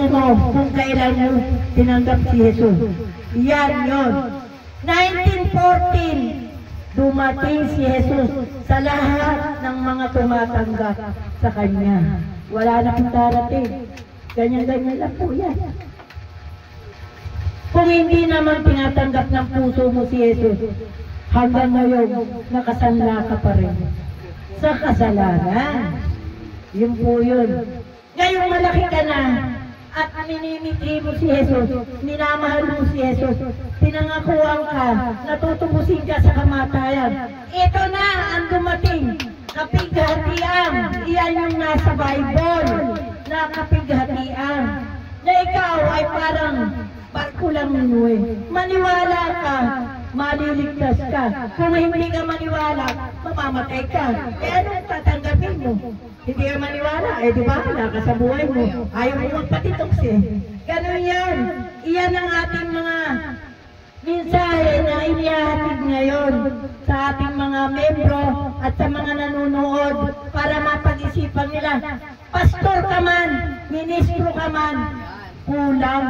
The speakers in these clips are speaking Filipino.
mo kung kailan mo tinanggap si Jesus. Yan yun. 1914, dumating si Jesus sa lahat ng mga tumatanggap sa Kanya. Wala na pong darating. Ganyan-ganyan lang po yan. Kung hindi naman tinatanggap ng puso mo si Jesus, hanggang ngayon, nakasanla ka pa rin sa kasalanan. Yun po yun. Ngayong malaki ka na at minimiti mo si Jesus, minamahal mo si Jesus, pinangakuan ka, natutubusin ka sa kamatayan. Ito na ang dumating, kapighatian. Iyan yung nasa Bible, na kapighatian. Na ikaw ay parang barko lang minuwi. Maniwala ka, maliligtas ka. Kung hindi ka maniwala, mamamatay ka. Eh anong tatanggapin mo? Hindi ka maniwala, eh di ba? Wala ka sa buhay mo. Ayaw mo magpatitoks eh. Ganun yan. Iyan ang ating mga mensahe na inihahatid ngayon sa ating mga membro at sa mga nanonood para mapag-isipan nila. Pastor ka man, ministro ka man, kulang.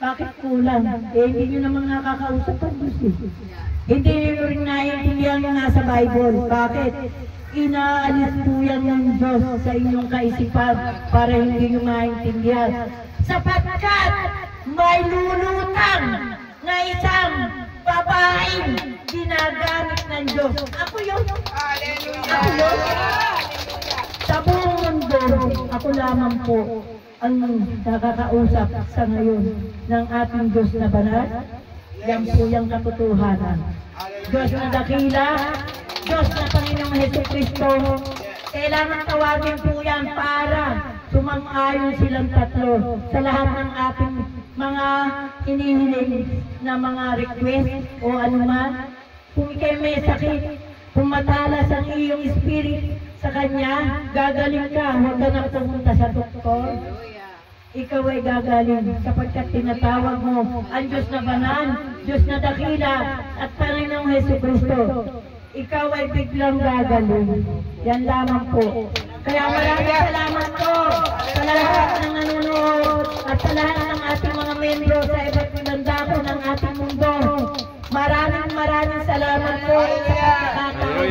Bakit kulang? Eh, hindi nyo naman nakakausap ang Diyos eh. Hindi nyo rin naiintindihan yung nasa Bible. Bakit? Inaalis po yan ng Diyos sa inyong kaisipan para hindi nyo maintindihan. Sapagkat may lulutang na isang babaeng ginagamit ng Diyos. Ako yun. Ako yun. Sa buong mundo, ako lamang po ang nakakausap sa ngayon ng ating Diyos na banal. Yan po yung katotohanan. Diyos na dakila, Diyos na Panginoong Jesucristo. Kailangan tawagin po yan para sumang-ayon silang tatlo sa lahat ng ating mga hinihiling na mga request o anuman. Kung ikay may sakit, kung matalas ang iyong spirit sa Kanya, gagaling ka, huwag ka na pumunta sa doktor. Ikaw ay gagaling sapagkat tinatawag mo ang Diyos na banal, Diyos na dakila at Panginoong Jesucristo. Ikaw ay biglang gagaling. Yan lamang po. Kaya maraming salamat po sa lahat ng nanonood at sa lahat ng ating mga membro sa iba't ibang dako ng ating mundo. Maraming salamat po sa pagkakataon.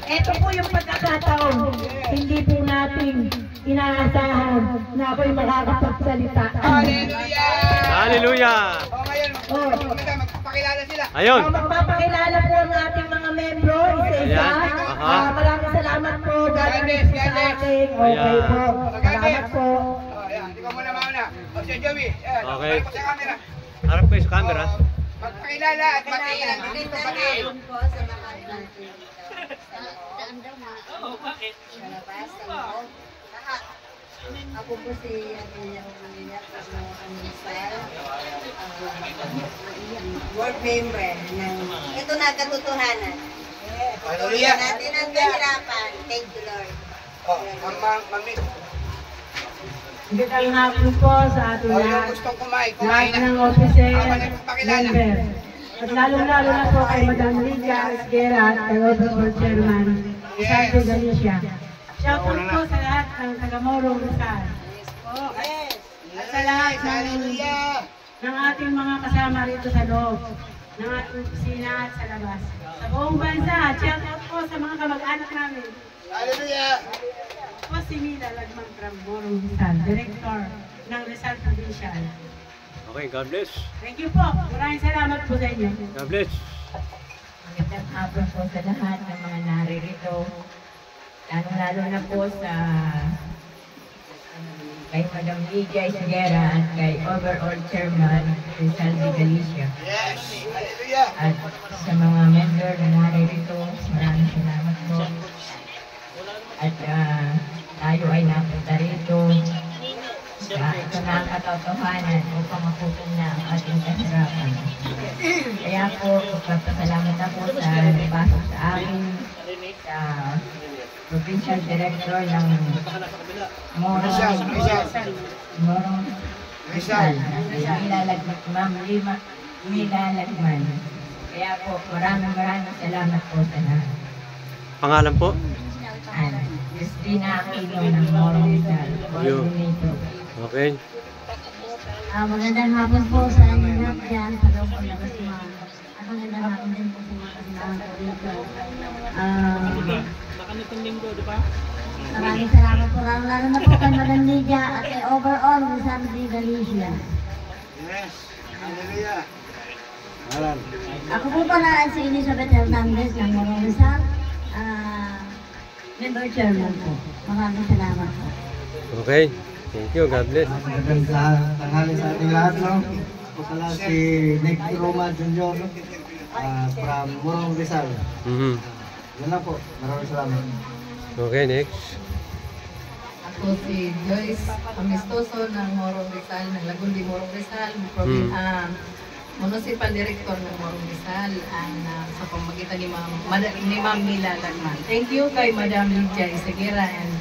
Ito po yung pagkakataon. Hindi po natin inaasahan na ako'y makakapagsalita. Hallelujah! Hallelujah! O ngayon, magpapakilala sila. Ayun! Magpapakilala po ang ating mga membro, isa-isa. Maraming salamat po. God bless po sa atin. Okay po. Salamat po. Hindi ko muna mauna. O siya, Joey. Okay. Balik ko sa camera. Harap kayo sa camera. Magpakilala at batiin. Dito batiin. po sa mga natin. Daan daw na. Sa labas, sa loob. Lahat. Ako po si Amelia Romanilla, board member ng ito na katotohanan. Hallelujah. Natin ang kahirapan. Thank you, Lord. Mami. Magandang hapon po sa ating Yung lahat. gustong kumain Lahat na. ng officer, Nagpapakilala. member. At lalong-lalo na po kay Madam Lydia Esguera at kay Overall Chairman, Santo Galicia. Shoutout po sa lahat ng taga-Morong Rizal. At sa lahat ng ating mga kasama rito sa loob, ng ating kusina at sa labas. Sa buong bansa, shoutout po sa mga kamag-anak namin. Hallelujah. Po si Mila Lagman from Morong Rizal, Director ng Rizal Provincial. Okay, God bless. Thank you po. Maraming salamat po sa inyo. God bless. Magandang hapon po sa lahat ng mga naririto. Lalo na po sa kay Madam Lydia Esguera at kay Overall Chairman Rizal de Galicia. Yes. Hallelujah. At sa mga member na naririto, maraming salamat po. At tayo ay napunta rito. Ito na ang katotohanan upang maputin na ang ating kahirapan. Kaya po, magpapasalamat ako sa nabasok sa akin, sa Provincial Director ng Morong Rizal, Ma'am Mila Lagman. Kaya po, maraming salamat po sa lahat. Pangalan po? Christina Aquino ng Morong Rizal, coordinator. Okay. Okay. Magandang hapon po sa inyo lahat dyan. Sa loob ko na kasi at magandang hapon din po sa mga kasamahan ko dito. Maraming salamat po. Lalo na po kay Madam Lydia at kay overall Rizal de Galicia. Yes. Hallelujah. Alan. Ako po pala si Elizabeth Hernandez ng Morong Rizal. Member chairman po. Maraming salamat po. Okay. Thank you. God bless. Magandang tanghali sa ating lahat, no? Ako pala si Nick Roma Jr. From Morong Rizal. Yan lang po. Maraming salamat. Okay, next. Ako si Joyce Amistoso ng Morong Rizal, ng Lagundi Morong Rizal, Municipal Director ng Morong Rizal, sa pamagitan ni Ma'am Mila Lagman. Thank you kay Madam Lydia Isagera and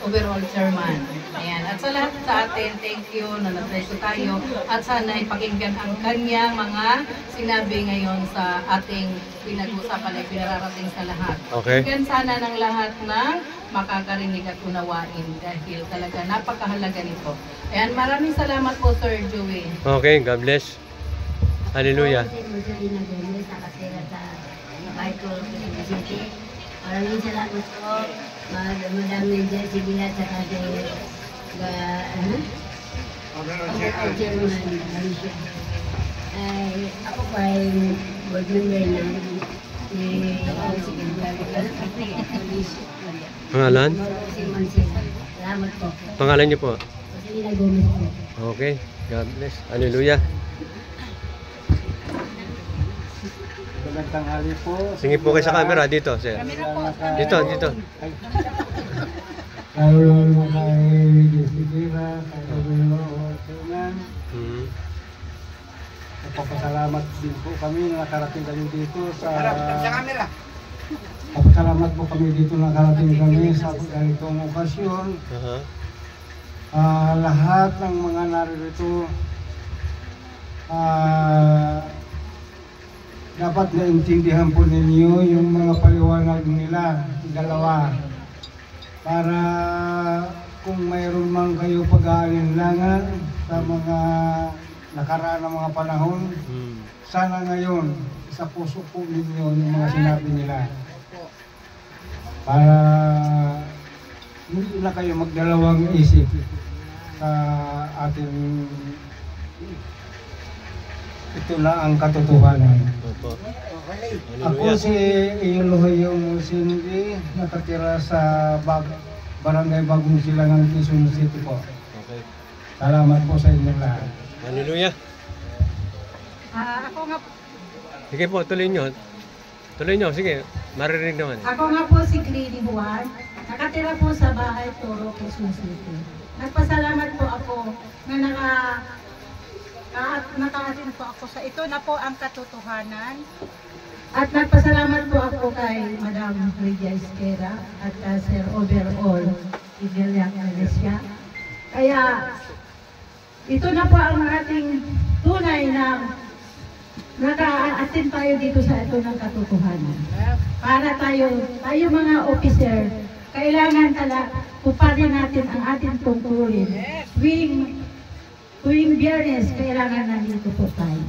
overall chairman. Ayan. At sa lahat sa atin, thank you na nag-reso tayo at sana ipakinggan ang kanyang mga sinabi ngayon sa ating pinag-usapan ay pinararating sa lahat. Okay. Pakinggan sana ng lahat ng makakarinig at unawain dahil talaga napakahalaga nito. Ayan, maraming salamat po Sir Joey. Okay, God bless. Hallelujah. Maraming salamat po. Madam Lydia Isagera at saka overall chairman Galicia. Ako po ay board member ng Pangalan? Salamat po. Pangalan niyo po? Selena Gomez po. Okay. God bless. Hallelujah. Magandang tanghali po. Singin po kayo sa camera dito, sir. Dito. Lalo na kay Isagera, kay overall chairman. Nagpapasalamat din po kami na nakarating kami dito sa... Sa camera. Nagpapasalamat po kami dito na nakarating kami sa ganitong okasyon. Lahat ng mga naririto dapat naintindihan po ninyo yung mga paliwanag nila, dalawa, para kung mayroon man kayo pag-aalinlangan sa mga nakaraan ng mga panahon, sana ngayon sa puso po ninyo yung mga sinabi nila para hindi na kayo magdalawang isip sa ating ito na ang katotohanan. Opo. Ako si Ilohoyong Cindy, nakatira sa Barangay Bagong Silangan, Quezon City po. Okay. Salamat po sa inyong lahat. Hallelujah. Ako nga Sige po, tuloy nyo. Sige. Maririnig naman. Ako nga po si Grady Juan, nakatira po sa bahay Toro, Quezon City. Nagpasalamat po ako na nakaatin po ako sa ito na po ang katotohanan. At nagpasalamat po ako kay Madam Lydia Isagera at Sir Overall Rizal Galicia. Kaya ito na po ang ating tunay na nakaatin tayo dito sa ito ng katotohanan. Para tayo mga officer, kailangan kuparin natin ang ating tungkulin. Tuwing Biyernes, kailangan nandito po tayo.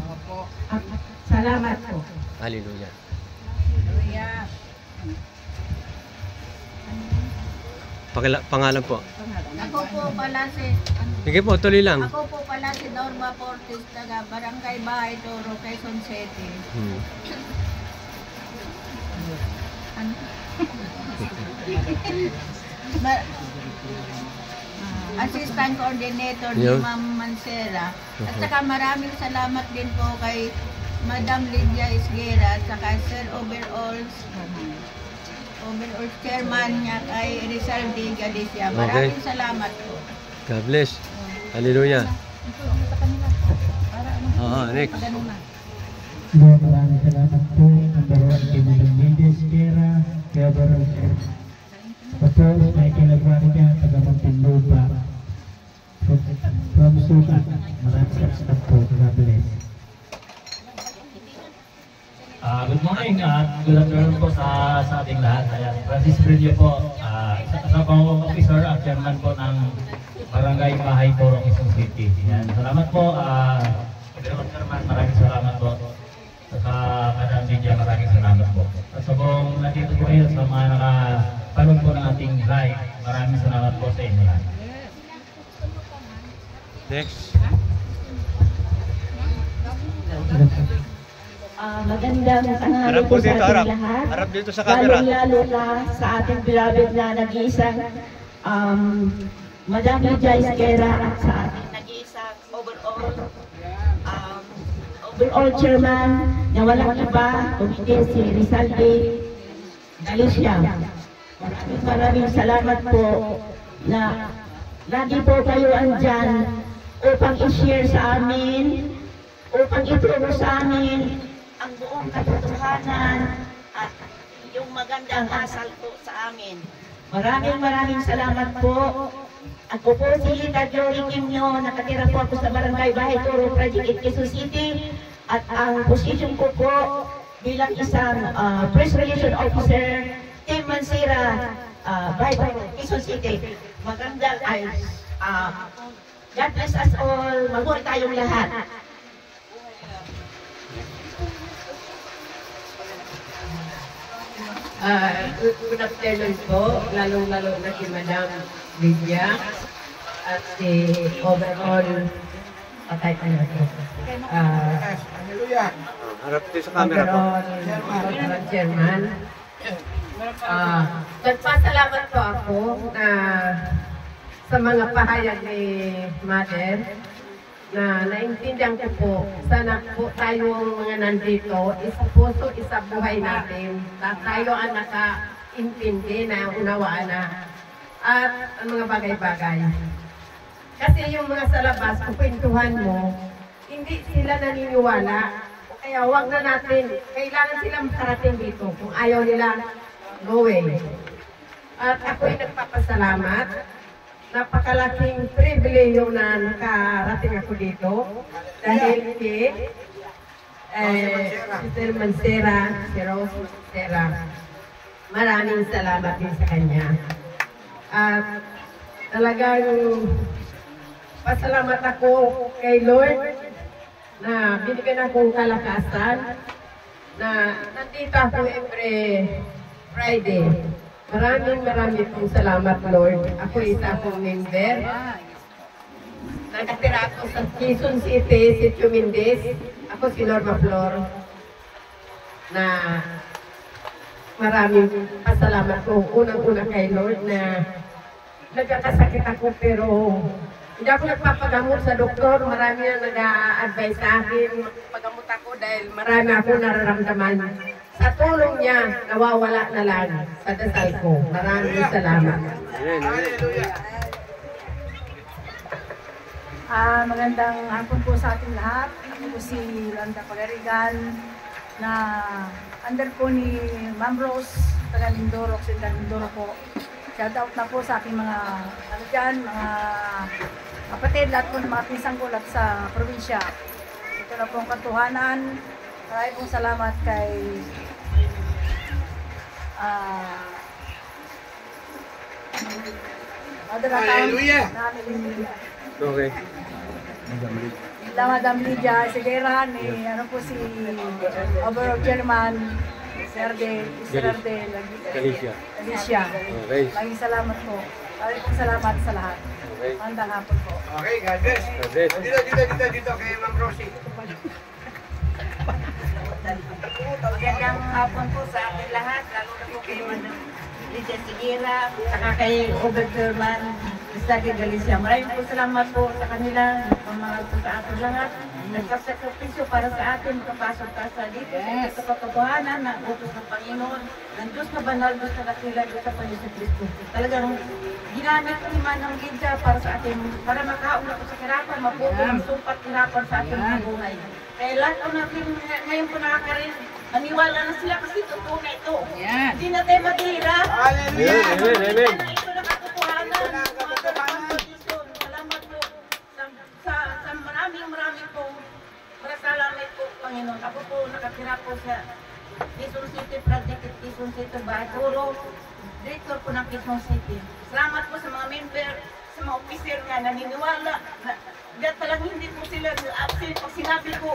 At salamat po. Hallelujah. Pangalan po. Ako po pala Sige po, tuloy lang. Ako po pala si Norma Portis, taga Barangay Bahay Toro, Quezon City. Assistant Coordinator ni Ma'am Mancera. At saka maraming salamat din po kay Madam Lydia Isagera at saka Sir Overall Chairman niya kay Rizal de Galicia. Maraming salamat po. God bless. Hallelujah. Next. Maraming salamat po. Number 1 kay Madam Lydia Isagera, kay overall chairman. Tapos may kilagwari niya, taga Montinlupa. From Sukat, maraming salamat po. God bless. Good morning at good afternoon po sa ating lahat. Francis Brillo po, isa kasama officer at chairman po ng Barangay Bahay Toro, Quezon City. Yan. Salamat po. Maraming salamat po. Saka Madam Lydia, maraming salamat po. At sa buong nandito po kayo sa mga nakapanood po ng ating live, maraming salamat po sa inyo. Next. Magandang tanghali Harap po po sa dito, ating harap. lahat. Harap dito sa camera. Lalo na sa ating beloved na nag-iisang Madam Lydia Esquera at sa ating nag-iisang overall chairman na walang iba, kundi si Rizalde Galicia. Maraming salamat po na lagi po kayo andyan upang i-share sa amin, upang ituro sa amin ang buong katotohanan at yung magandang asal po sa amin. Maraming salamat po. Ako po si Lita Jory Kimyo, nakatira po ako sa Barangay Bahay Toro, Project 8, Quezon City. At ang posisyon ko po bilang isang Press Relation Officer, Team Mansira, Bahay Toro, Quezon City. Magandang ay, God bless us all, mabuhay tayong lahat. Good afternoon po, lalong-lalo na si Madam Lydia at si overall patay tayo po. Harap dito sa camera po. Overall chairman. Nagpasalamat po ako na sa mga pahayag ni Mother na naintindihan ko po, sana po tayong mga nandito, isa puso, isa buhay natin, na tayo ang nakaintindi na unawaan na at ang mga bagay-bagay. Kasi yung mga sa labas, kukwentuhan mo, hindi sila naniniwala, kaya wag na natin, kailangan silang makarating dito, kung ayaw nila, no way. At ako'y nagpapasalamat. Napakalaking pribilehyo na nakarating ako dito dahil si Sister Mansera, si Rose Mansera. Maraming salamat din sa kanya. At talagang pasalamat ako kay Lord na binigyan akong kalakasan na nandito ako every Friday. Maraming pong salamat, Lord. Ako isa akong member. Nakatira ako sa Quezon City, Sitio Mendez. Ako si Norma Flor. Na maraming pasalamat ko. Unang-una kay Lord na nagkakasakit ako pero hindi ako nagpapagamot sa doktor. Marami na nag-a-advise sa akin. Magpagamot ako dahil marami ako nararamdaman. Sa tulong niya, nawawala na lang sa dasal ko. Maraming salamat. Magandang hapon po sa ating lahat. Ako po si Landa Pagarigan na under po ni Ma'am Rose, taga Mindoro, Occidental Mindoro po. Shout out na po sa aking mga mga kapatid, lahat po ng mga pinsang kulat sa probinsya. Ito na po ang katuhanan. Maraming pong salamat kay Hallelujah! Okay. Madam Lydia Esquera ni si overall chairman Sir Galicia. Okay. Maraming salamat po. Maraming pong salamat sa lahat. Okay. Magandang hapon po. Okay, God bless. God bless. Dito kay Ma'am Rosie. Magandang hapon po sa ating lahat, lalo na po kay Madam Lydia Esquera, saka kay Overchairman Rizalde Galicia. Maraming po salamat po sa kanila, pamahal po sa ating lahat. Nagpasakripisyo para sa atin, kapasok ka sa dito, sa katotohanan na utos ng Panginoon, ng Diyos na banal, Diyos na dakila, Diyos na Panginoon sa Kristo. Talagang ginamit ni Manang Lydia para sa atin, para makauna ko sa hirapan, maputo ang sumpat hirapan sa ating mga buhay. Kaya lahat po natin ngayon po nakakarin, maniwala na sila kasi totoo na ito. Hindi na tayo matira. Hallelujah! Amen. Ito na katotohanan. Salamat po sa maraming po. Salamat po, Panginoon. Ako po nakatira po sa Quezon City, Project Quezon City, Bahay Toro, Director po ng Quezon City. Salamat po sa mga member, sa mga officer nga naniniwala na diyan palang hindi po sila absent. Pag sinabi ko,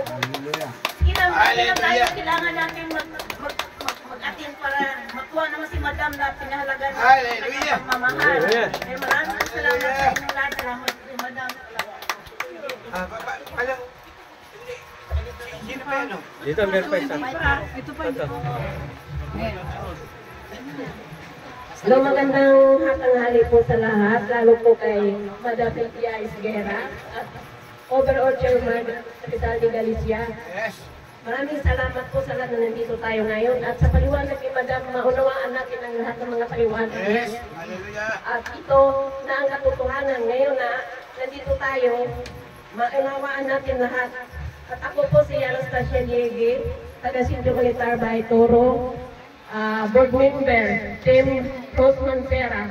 ilang tayo kailangan natin mag-attend para makuha naman si Madam na pinahalaga na kanyang mamahal. Eh, maraming salamat sa inyong lahat. Salamat si Madam. Sino pa yan? Dito, meron pa isa. Ito pa. Hello, magandang hatanghali po sa lahat, lalo po kay Madam Lydia Isguera at overall Chairman Capital de Galicia. Yes. Maraming salamat po sa lahat na nandito tayo ngayon at sa paliwanag ni Madam, maunawaan natin ang lahat ng mga paliwanag. Yes. Hallelujah. At ito na ang katotohanan ngayon na nandito tayo, maunawaan natin lahat. At ako po si Anastasia Liege, taga Sitio Militar Bahay Toro, board member, Team Rosman Pera.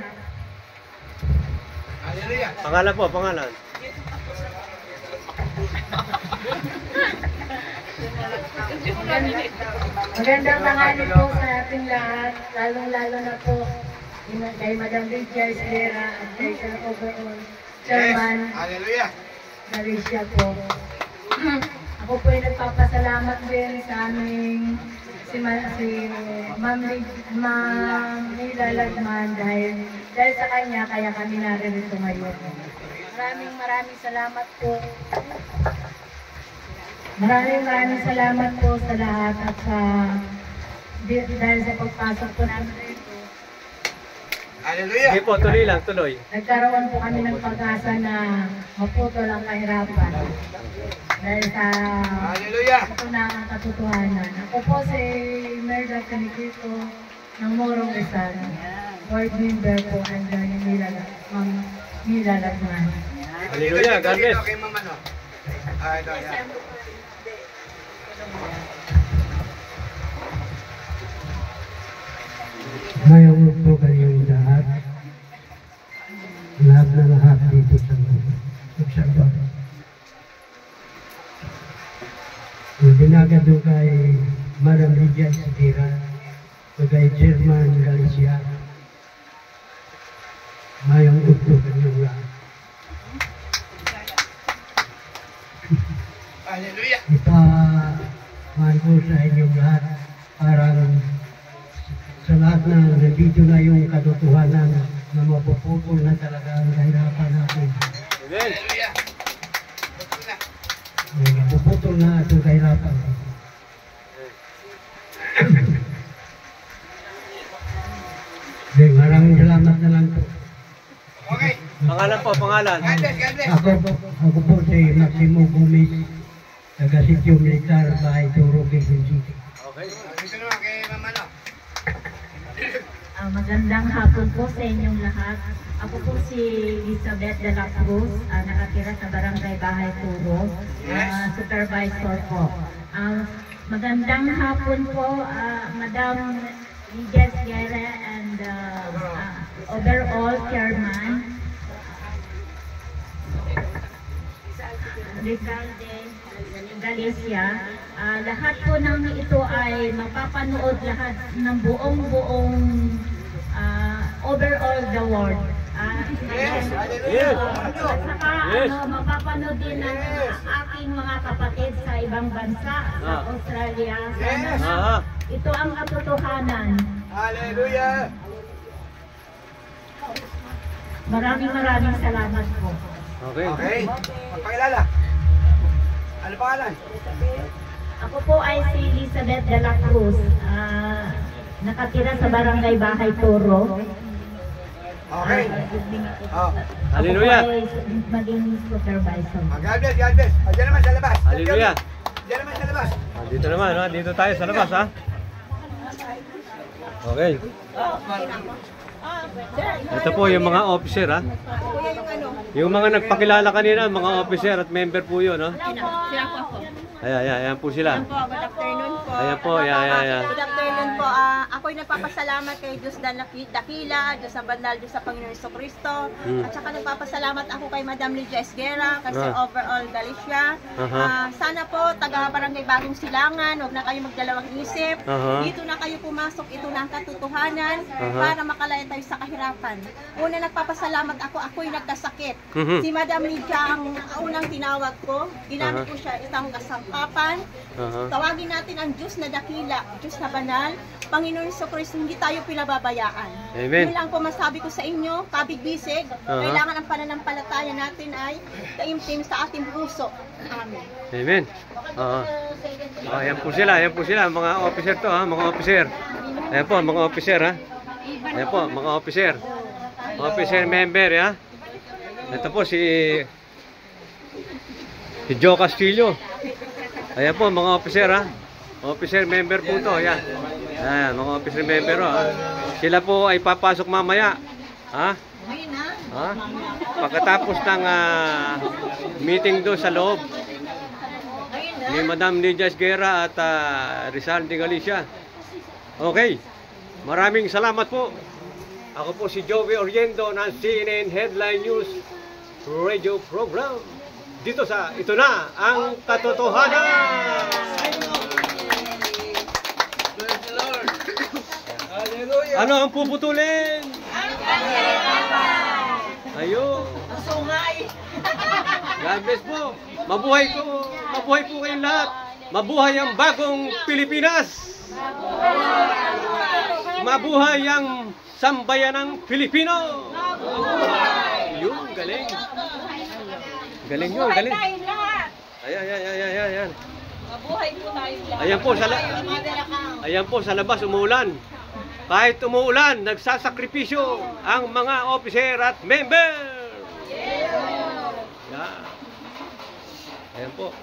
Hallelujah. Pangalan po, pangalan. Magandang tanghali po sa ating lahat, lalong-lalo na po kay Madam Lydia Isguera at kay Sir Overall Chairman Hallelujah. Galicia po. Ako po ay nagpapasalamat din sa aming si Ma'am Mila Lagman dahil sa kanya kaya kami naririto ngayon. Maraming salamat po. Maraming salamat po sa lahat at dahil sa pagpasok po namin dito. Hallelujah. Sige po, tuloy lang, tuloy. Nagkaroon po kami ng pag-asa na maputol ang kahirapan. Dahil sa ito na ang katotohanan. Ako po si Merda Canikito ng Morong Rizal. Board member po ang Ma'am Mila Lagman. Hallelujah, God bless. Kay Mama, no? Ito, yan. Mayroon po kayong lahat na lahat dito sa Luxembourg. Binaga doon kay Madam Lydia Isguera, kay Chairman Galicia. Mayroon po kayong lahat. Hallelujah. Ipaman ko sa inyong lahat para sa lahat na nandito na yung katotohanan na mapuputol na talaga ang kahirapan natin. Amen. Hallelujah. Mapuputol na itong kahirapan. Maraming salamat na lang po. Okay. Pangalan po, pangalan. God bless, God bless. Ako po si Maximo Gomez, taga Sitio Militar, Bahay Toro, Quezon City. Okay. Dito naman kay Mama, no? Magandang hapon po sa inyong lahat. Ako po si Elizabeth de la Cruz, nakatira sa Barangay Bahay Turo, supervisor po. Magandang hapon po, Madam Lydia Isguera and overall chairman, Rizal de Galicia. Lahat po ng ito ay mapapanood lahat ng buong overall the world. Yes. At saka mapapanood din ng aking mga kapatid sa ibang bansa, sa Australia. Sana ito ang katotohanan. Hallelujah. Maraming salamat po. Okay. Okay. Magpakilala. Ano pangalan? Ako po ay si Elizabeth de la Cruz, nakatira sa Barangay Bahay Toro. Okay. Hallelujah. Ako po ay maging supervisor. God bless, God bless. Diyan naman sa labas. Hallelujah. Diyan naman sa labas. Dito naman, no? Dito tayo sa labas, ha? Okay. Ito po yung mga officer, ha? Yung mga nagpakilala kanina, mga officer at member po yun, no? Siya po. Ayan po sila. Ayan po, good afternoon po. Ayan po, ayan. Good afternoon po. Ako'y nagpapasalamat kay Diyos Dakila, Diyos sa Banal, Diyos sa Panginoon Jesucristo. At saka nagpapasalamat ako kay Madam Lydia Esguera, kasi overall Galicia. Sana po, taga-barangay Bagong Silangan, huwag na kayo magdalawang isip. Dito na kayo pumasok, ito na ang katotohanan para makalaya tayo sa kahirapan. Una, nagpapasalamat ako'y nagkasakit. Si Madam Lydia ang unang tinawag ko. Ginamit ko siya isang kasangkapan. Tawagin natin ang Diyos na Dakila, Diyos na Banal, Panginoon Jesucristo, hindi tayo pinababayaan. Amen. Yun lang po masabi ko sa inyo, kabigbisig, kailangan ang pananampalataya natin ay taimtim sa ating puso. Amen. Amen. Ayan po sila, mga officer to, mga officer. Ayan po, mga officer, Ayan po, mga officer. Officer member, Ito po si Joe Castillo. Ayan po, mga officer, Officer member po to, ayan. Ayan, mga officer member, Sila po ay papasok mamaya. Pagkatapos ng meeting doon sa loob ni Madam Lydia Esguera at Rizal de Galicia. Okay, maraming salamat po. Ako po si Joey Oriendo ng CNN Headline News Radio Program. Dito sa Ito Na Ang Katotohanan! Ano ang puputulin? Ayun. God bless po. Mabuhay po kayong lahat. Mabuhay ang bagong Pilipinas. Mabuhay ang sambayanang Pilipino. Yun, galing. Galing yun, galing. Ayan. Mabuhay po tayong lahat. Ayan po, sa labas umuulan. Kahit umuulan, nagsasakripisyo ang mga officer at member. Ayan po.